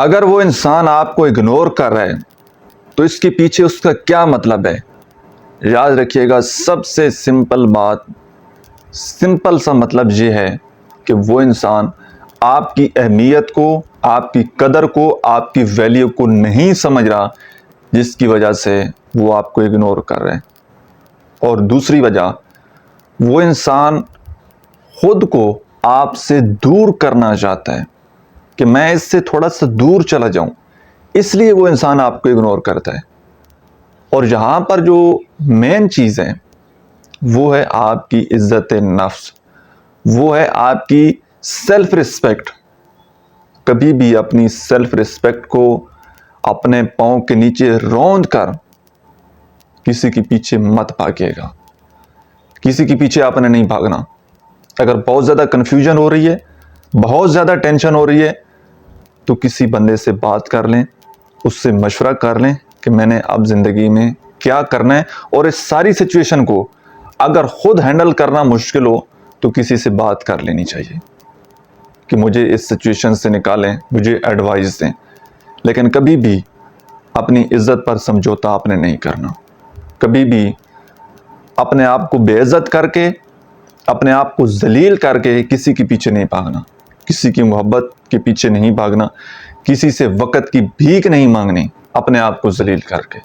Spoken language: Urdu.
اگر وہ انسان آپ کو اگنور کر رہا ہے تو اس کے پیچھے اس کا کیا مطلب ہے؟ یاد رکھیے گا، سب سے سمپل بات، سمپل سا مطلب یہ ہے کہ وہ انسان آپ کی اہمیت کو، آپ کی قدر کو، آپ کی ویلیو کو نہیں سمجھ رہا، جس کی وجہ سے وہ آپ کو اگنور کر رہے ہیں۔ اور دوسری وجہ، وہ انسان خود کو آپ سے دور کرنا چاہتا ہے کہ میں اس سے تھوڑا سا دور چلا جاؤں، اس لیے وہ انسان آپ کو اگنور کرتا ہے۔ اور یہاں پر جو مین چیز ہے وہ ہے آپ کی عزت نفس، وہ ہے آپ کی سیلف رسپیکٹ۔ کبھی بھی اپنی سیلف رسپیکٹ کو اپنے پاؤں کے نیچے روند کر کسی کے پیچھے مت بھاگیے گا، کسی کے پیچھے آپ نے نہیں بھاگنا۔ اگر بہت زیادہ کنفیوژن ہو رہی ہے، بہت زیادہ ٹینشن ہو رہی ہے، تو کسی بندے سے بات کر لیں، اس سے مشورہ کر لیں کہ میں نے اب زندگی میں کیا کرنا ہے، اور اس ساری سچویشن کو اگر خود ہینڈل کرنا مشکل ہو تو کسی سے بات کر لینی چاہیے کہ مجھے اس سچویشن سے نکالیں، مجھے ایڈوائز دیں۔ لیکن کبھی بھی اپنی عزت پر سمجھوتا آپ نے نہیں کرنا، کبھی بھی اپنے آپ کو بے عزت کر کے، اپنے آپ کو ذلیل کر کے کسی کے پیچھے نہیں بھاگنا، کسی کی محبت کے پیچھے نہیں بھاگنا، کسی سے وقت کی بھیک نہیں مانگنی اپنے آپ کو ذلیل کر کے۔